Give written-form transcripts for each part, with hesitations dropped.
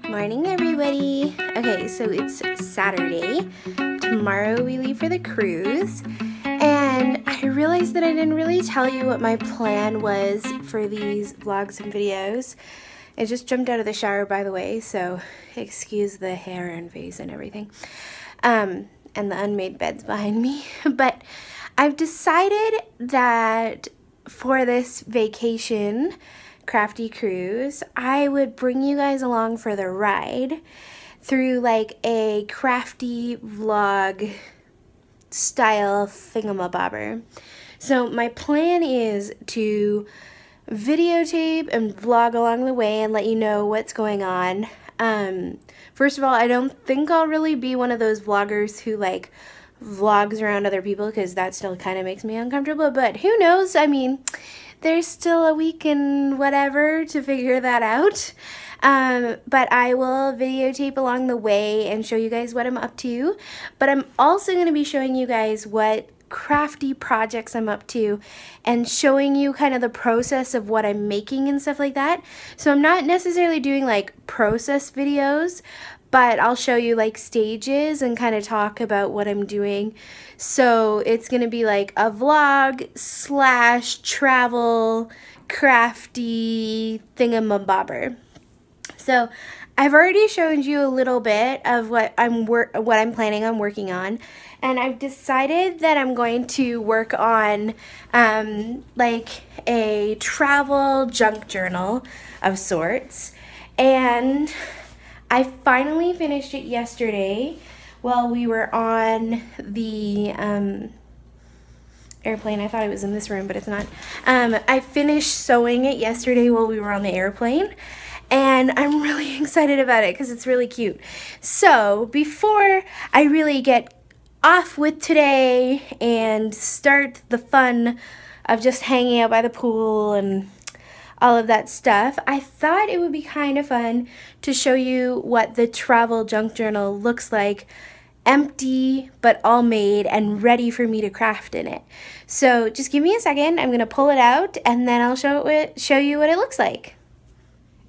Morning, everybody. Okay, so it's Saturday. Tomorrow we leave for the cruise, and I realized that I didn't really tell you what my plan was for these vlogs and videos. I just jumped out of the shower, by the way, so excuse the hair and face and everything, and the unmade beds behind me. But I've decided that for this vacation Crafty cruise, I would bring you guys along for the ride through like a crafty vlog style thingamabobber. So my plan is to videotape and vlog along the way and let you know what's going on. First of all, I don't think I'll really be one of those vloggers who like vlogs around other people, because that still kind of makes me uncomfortable, but who knows? I mean, there's still a week and whatever to figure that out. But I will videotape along the way and show you guys what I'm up to. But I'm also going to be showing you guys what crafty projects I'm up to and showing you kind of the process of what I'm making and stuff like that. So I'm not necessarily doing like process videos, but I'll show you like stages and kind of talk about what I'm doing. So it's going to be like a vlog slash travel crafty thingamabobber. So I've already shown you a little bit of what I'm planning on working on, and I've decided that I'm going to work on like a travel junk journal of sorts, and I finally finished it yesterday while we were on the airplane. I thought it was in this room, but it's not. I finished sewing it yesterday while we were on the airplane, and I'm really excited about it because it's really cute. So before I really get off with today and start the fun of just hanging out by the pool and all of that stuff, I thought it would be kind of fun to show you what the travel junk journal looks like, empty but all made and ready for me to craft in it. So just give me a second, I'm gonna pull it out and then I'll show you what it looks like.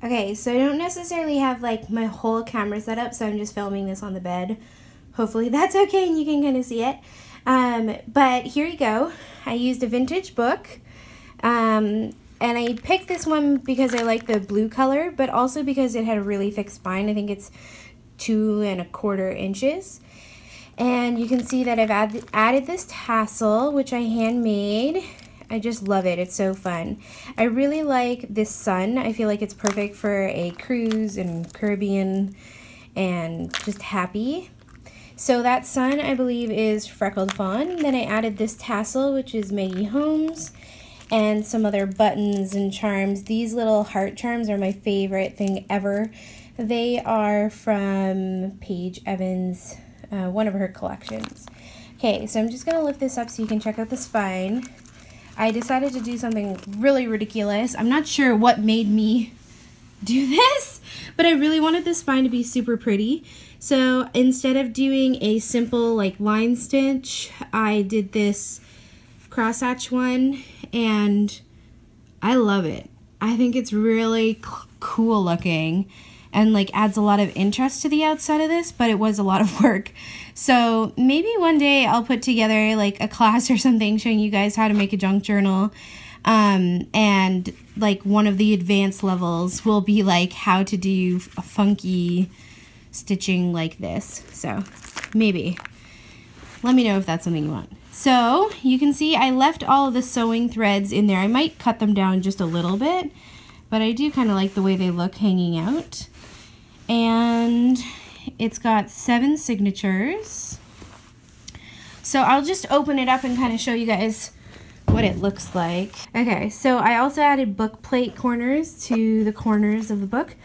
Okay, so I don't necessarily have like my whole camera set up, so I'm just filming this on the bed. Hopefully that's okay and you can kind of see it. But here you go. I used a vintage book. And I picked this one because I like the blue color, but also because it had a really thick spine. I think it's 2 1/4 inches. And you can see that I've added this tassel, which I handmade. I just love it. It's so fun. I really like this sun. I feel like it's perfect for a cruise and Caribbean and just happy. So that sun, I believe, is Freckled Fawn. Then I added this tassel, which is Maggie Holmes, and some other buttons and charms. These little heart charms are my favorite thing ever. They are from Paige Evans, one of her collections. Okay, so I'm just gonna lift this up so you can check out the spine. I decided to do something really ridiculous. I'm not sure what made me do this, but I really wanted the spine to be super pretty. So instead of doing a simple like line stitch, I did this crosshatch one, and I love it. I think it's really cool looking and like adds a lot of interest to the outside of this, but it was a lot of work. So maybe one day I'll put together like a class or something showing you guys how to make a junk journal, and like one of the advanced levels will be like how to do a funky stitching like this. So maybe let me know if that's something you want. So you can see I left all of the sewing threads in there. I might cut them down just a little bit, but I do kind of like the way they look hanging out. And it's got 7 signatures. So I'll just open it up and kind of show you guys what it looks like. Okay, so I also added book plate corners to the corners of the book,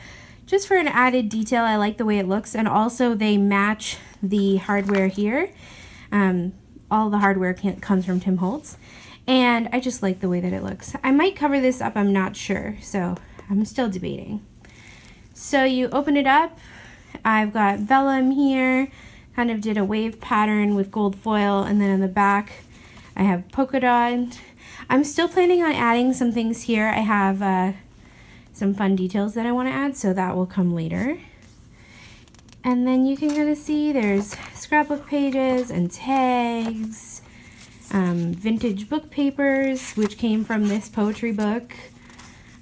just for an added detail. I like the way it looks, and also they match the hardware here. All the hardware comes from Tim Holtz, and I just like the way that it looks. I might cover this up, I'm not sure, so I'm still debating. So you open it up, I've got vellum here, kind of did a wave pattern with gold foil, and then in the back I have polka dot. I'm still planning on adding some things here. I have some fun details that I want to add, so that will come later. And then you can kind of see there's scrapbook pages and tags, vintage book papers, which came from this poetry book,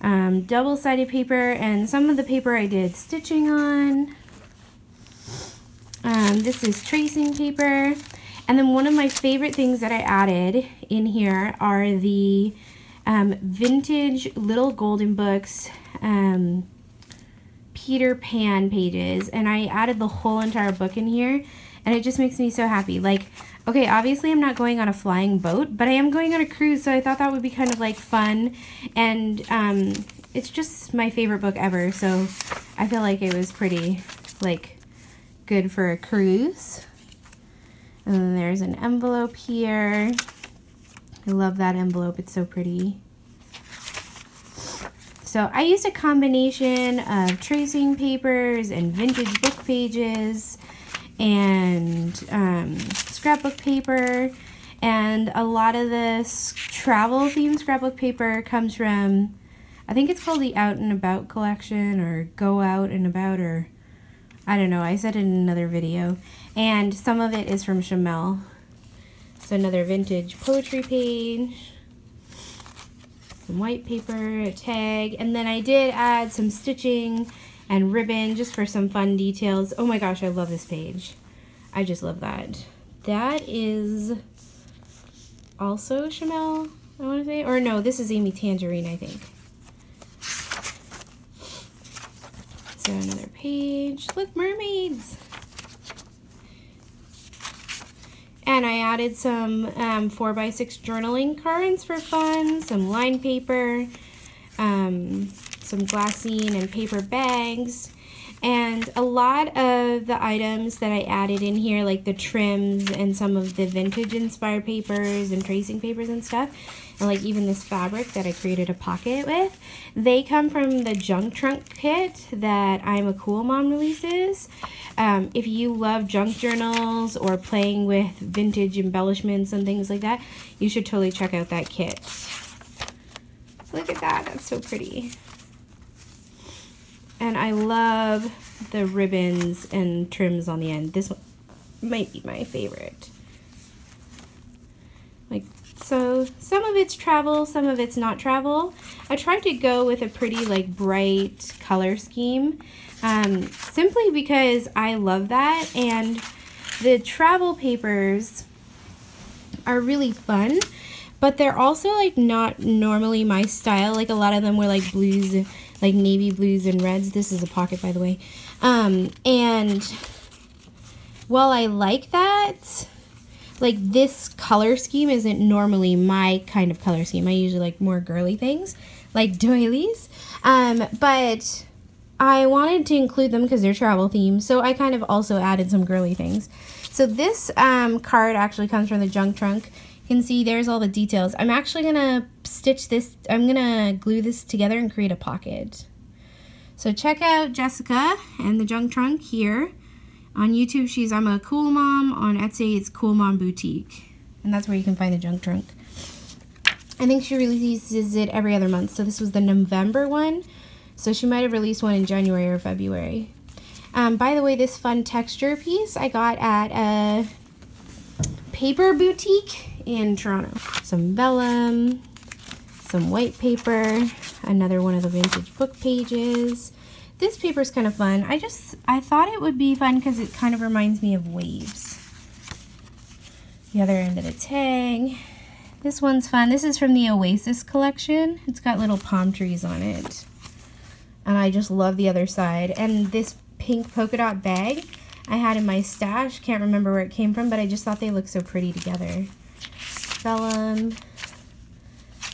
double-sided paper, and some of the paper I did stitching on. This is tracing paper. And then one of my favorite things that I added in here are the vintage Little Golden Books Peter Pan pages, and I added the whole entire book in here, and it just makes me so happy. Like, okay, obviously I'm not going on a flying boat, but I am going on a cruise, so I thought that would be kind of like fun, and it's just my favorite book ever, so I feel like it was pretty like good for a cruise. And then there's an envelope here. I love that envelope, it's so pretty. So I used a combination of tracing papers and vintage book pages and scrapbook paper, and a lot of this travel themed scrapbook paper comes from, I think it's called the Out and About collection, or Go Out and About, or I don't know, I said it in another video. And some of it is from Chamel. So another vintage poetry page, some white paper, a tag, and then I did add some stitching and ribbon just for some fun details. Oh my gosh, I love this page. I just love that. That is also Chamel, I want to say, or no, this is Amy Tangerine, I think. So another page. Look, mermaids! And I added some 4x6 journaling cards for fun, some line paper, some glassine and paper bags, and a lot of the items that I added in here, like the trims and some of the vintage inspired papers and tracing papers and stuff, and like even this fabric that I created a pocket with, they come from the junk trunk kit that I'm a Cool Mom releases. If you love junk journals or playing with vintage embellishments and things like that, you should totally check out that kit. Look at that, that's so pretty. And I love the ribbons and trims on the end. This one might be my favorite. Like, so some of it's travel, some of it's not travel. I tried to go with a pretty like bright color scheme, simply because I love that, and the travel papers are really fun, but they're also like not normally my style. Like a lot of them were like blues, like navy blues and reds. This is a pocket, by the way. And while I like that, like this color scheme isn't normally my kind of color scheme. I usually like more girly things, like doilies. But I wanted to include them because they're travel themed, so I kind of also added some girly things. So this card actually comes from the junk trunk. You can see there's all the details. I'm actually gonna stitch this, I'm gonna glue this together and create a pocket. So check out Jessica and the junk trunk here. On YouTube, she's I'm a Cool Mom. On Etsy, it's Cool Mom Boutique. And that's where you can find the junk trunk. I think she releases it every other month. So this was the November one. So she might have released one in January or February. By the way, this fun texture piece I got at a paper boutique in Toronto. Some vellum, some white paper, another one of the vintage book pages. This paper is kind of fun. I thought it would be fun because it kind of reminds me of waves. The other end of the tag. This one's fun. This is from the Oasis collection. It's got little palm trees on it. And I just love the other side. And this pink polka dot bag I had in my stash. Can't remember where it came from, but I just thought they looked so pretty together. Vellum.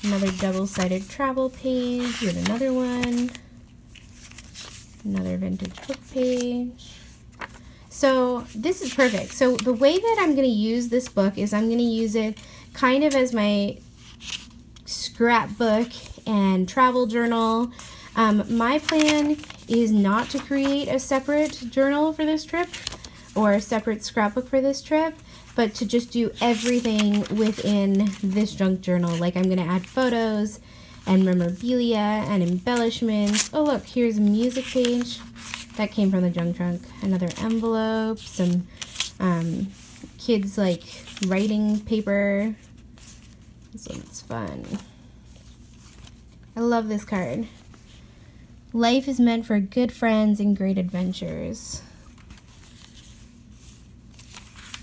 Another double-sided travel page. Here's another one. Another vintage book page. So this is perfect. So the way that I'm going to use this book is I'm going to use it kind of as my scrapbook and travel journal. My plan is not to create a separate journal for this trip or a separate scrapbook for this trip, but to just do everything within this junk journal. Like I'm going to add photos and memorabilia and embellishments. Oh look, here's a music page. That came from the junk trunk. Another envelope, some kids like writing paper. This one's fun. I love this card. Life is meant for good friends and great adventures.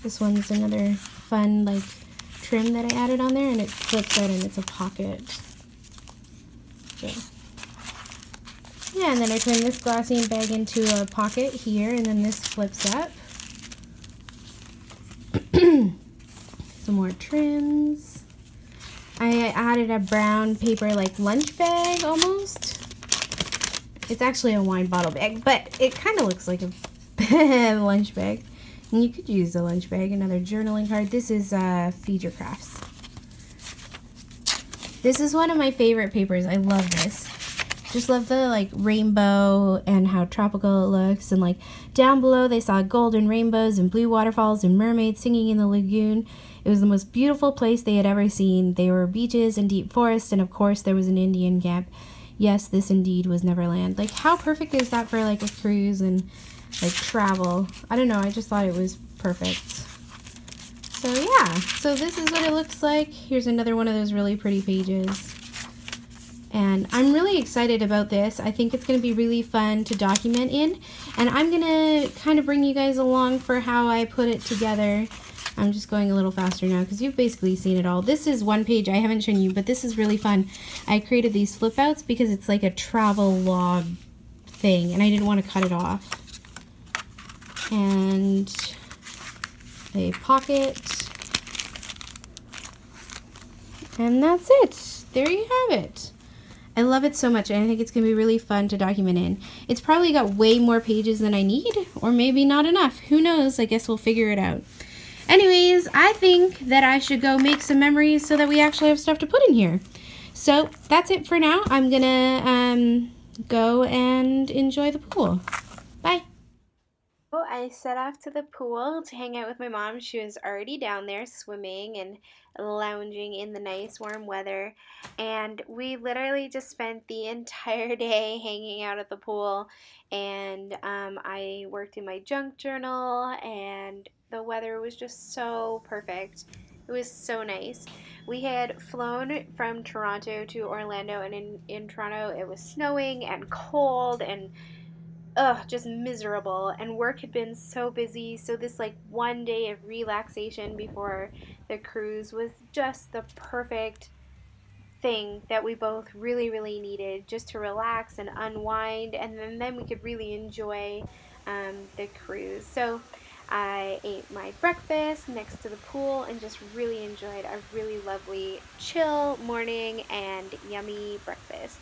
This one's another fun like trim that I added on there, and it flips out and it's a pocket. So, yeah, and then I turn this glassine bag into a pocket here, and then this flips up. Some more trims. I added a brown paper like lunch bag almost. It's actually a wine bottle bag, but it kind of looks like a lunch bag. And you could use a lunch bag. Another journaling card. This is Feed Your Crafts. This is one of my favorite papers. I love this. Just love the like rainbow and how tropical it looks. And like down below they saw golden rainbows and blue waterfalls and mermaids singing in the lagoon. It was the most beautiful place they had ever seen. There were beaches and deep forests, and of course there was an Indian camp. Yes, this indeed was Neverland. Like, how perfect is that for like a cruise and like travel? I don't know, I just thought it was perfect. So yeah, so this is what it looks like. Here's another one of those really pretty pages. And I'm really excited about this. I think it's going to be really fun to document in. And I'm going to kind of bring you guys along for how I put it together. I'm just going a little faster now because you've basically seen it all. This is one page I haven't shown you, but this is really fun. I created these flip outs because it's like a travel log thing, and I didn't want to cut it off. And a pocket. And that's it. There you have it. I love it so much, and I think it's going to be really fun to document in. It's probably got way more pages than I need, or maybe not enough. Who knows? I guess we'll figure it out. Anyways, I think that I should go make some memories so that we actually have stuff to put in here. So that's it for now. I'm gonna go and enjoy the pool. Bye. So I set off to the pool to hang out with my mom. She was already down there swimming and lounging in the nice warm weather. And we literally just spent the entire day hanging out at the pool. And I worked in my junk journal, and the weather was just so perfect. It was so nice. We had flown from Toronto to Orlando, and in Toronto it was snowing and cold and just miserable, and work had been so busy, so this like one day of relaxation before the cruise was just the perfect thing that we both really needed, just to relax and unwind, and then we could really enjoy the cruise. So I ate my breakfast next to the pool and just really enjoyed a really lovely chill morning and yummy breakfast.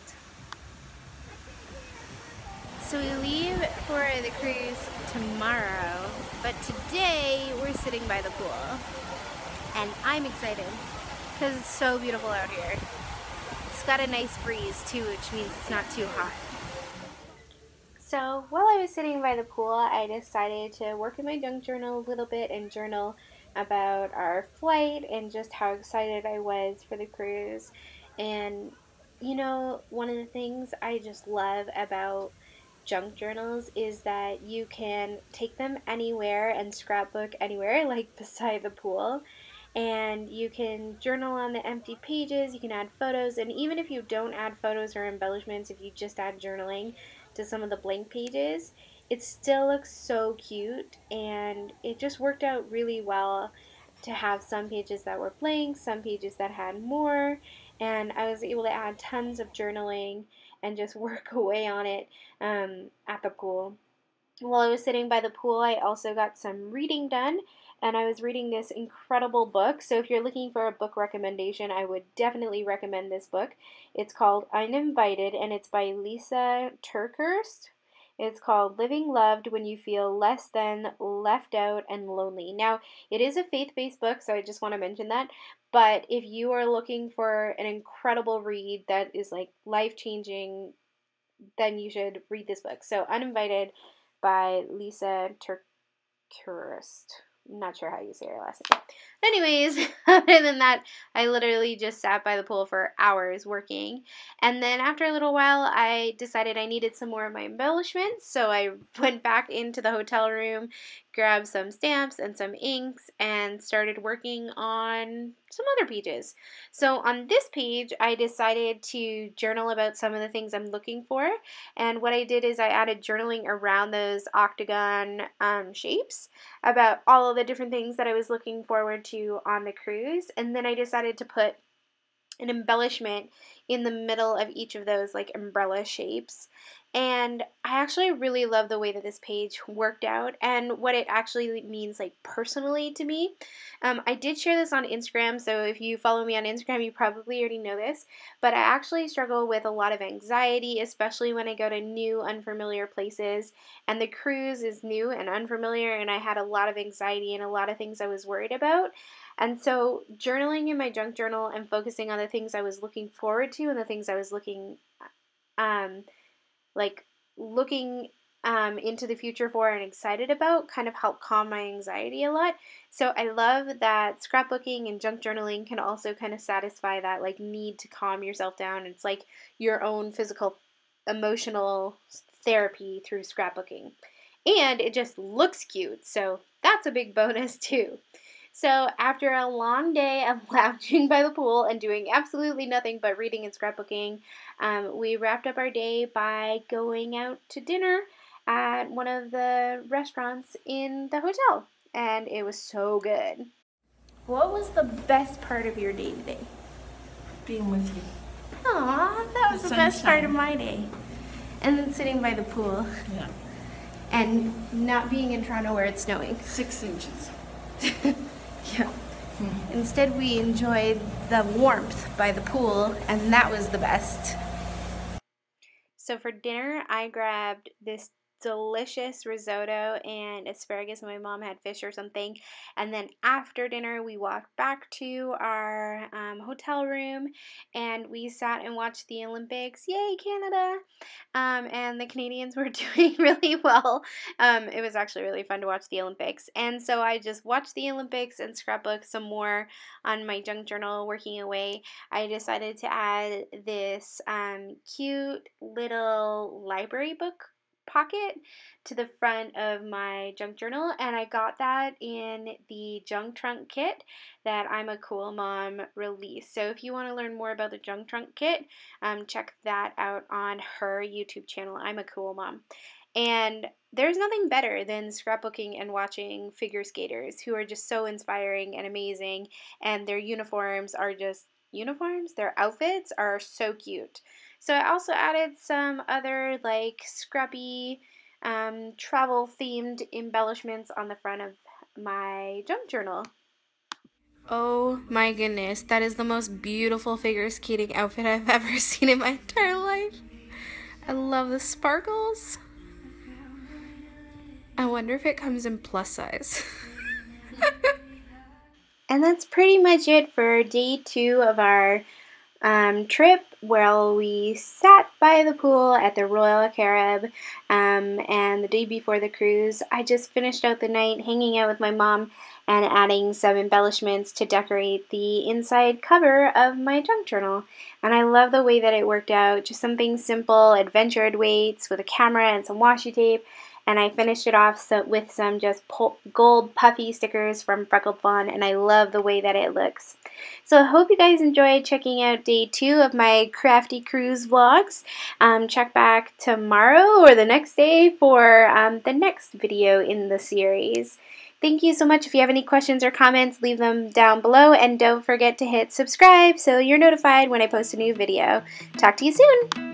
So we leave for the cruise tomorrow, but today we're sitting by the pool, and I'm excited because it's so beautiful out here. It's got a nice breeze too, which means it's not too hot. So while I was sitting by the pool, I decided to work in my junk journal a little bit and journal about our flight and just how excited I was for the cruise. And you know, one of the things I just love about junk journals is that you can take them anywhere and scrapbook anywhere, like beside the pool, and you can journal on the empty pages. You can add photos, and even if you don't add photos or embellishments, if you just add journaling to some of the blank pages, it still looks so cute, and it just worked out really well to have some pages that were blank, some pages that had more, and I was able to add tons of journaling and just work away on it at the pool. While I was sitting by the pool, I also got some reading done, and I was reading this incredible book. So if you're looking for a book recommendation, I would definitely recommend this book. It's called Uninvited, and it's by Lisa Turkhurst. It's called Living Loved When You Feel Less Than, Left Out, and Lonely. Now, it is a faith-based book, so I just want to mention that. But if you are looking for an incredible read that is like life-changing, then you should read this book. So Uninvited by Lisa Turkhurst. I'm not sure how you say her last name. Anyways, other than that, I literally just sat by the pool for hours working. And then after a little while, I decided I needed some more of my embellishments. So I went back into the hotel room, grabbed some stamps and some inks, and started working on some other pages. So on this page, I decided to journal about some of the things I'm looking for. And what I did is I added journaling around those octagon shapes about all of the different things that I was looking forward to on the cruise. And then I decided to put an embellishment in the middle of each of those like umbrella shapes. And I actually really love the way that this page worked out and what it actually means like personally to me. I did share this on Instagram, so if you follow me on Instagram, you probably already know this, but I actually struggle with a lot of anxiety, especially when I go to new, unfamiliar places, and the cruise is new and unfamiliar, and I had a lot of anxiety and a lot of things I was worried about. And so journaling in my junk journal and focusing on the things I was looking forward to and the things I was looking into the future for and excited about kind of helped calm my anxiety a lot. So I love that scrapbooking and junk journaling can also kind of satisfy that like need to calm yourself down. It's like your own physical, emotional therapy through scrapbooking. And it just looks cute, so that's a big bonus too. So after a long day of lounging by the pool and doing absolutely nothing but reading and scrapbooking, we wrapped up our day by going out to dinner at one of the restaurants in the hotel, and it was so good. What was the best part of your day today? Being with you. Aw, that was the best part of my day. And then sitting by the pool. Yeah. And not being in Toronto where it's snowing. 6 inches. Yeah. Instead, we enjoyed the warmth by the pool, and that was the best. So for dinner, I grabbed this delicious risotto and asparagus. My mom had fish or something. And then after dinner, we walked back to our hotel room, and we sat and watched the Olympics. Yay, Canada! And the Canadians were doing really well. It was actually really fun to watch the Olympics. And so I just watched the Olympics and scrapbooked some more on my junk journal, working away. I decided to add this cute little library book pocket to the front of my junk journal, and I got that in the junk trunk kit that I'm a Cool Mom released. So if you want to learn more about the junk trunk kit, check that out on her YouTube channel, I'm a Cool Mom. And there's nothing better than scrapbooking and watching figure skaters who are just so inspiring and amazing, and their uniforms are just uniforms. Their outfits are so cute. So I also added some other like scrappy travel themed embellishments on the front of my junk journal. Oh my goodness, that is the most beautiful figure skating outfit I've ever seen in my entire life. I love the sparkles. I wonder if it comes in plus size. And that's pretty much it for day 2 of our trip, where we sat by the pool at the Royal Carib, and the day before the cruise, I just finished out the night hanging out with my mom and adding some embellishments to decorate the inside cover of my junk journal. And I love the way that it worked out. Just something simple, adventure weights with a camera and some washi tape. And I finished it off with some just gold puffy stickers from Freckled Fawn, and I love the way that it looks. So I hope you guys enjoyed checking out day 2 of my Crafty Cruise vlogs. Check back tomorrow or the next day for the next video in the series. Thank you so much. If you have any questions or comments, leave them down below, and don't forget to hit subscribe so you're notified when I post a new video. Talk to you soon!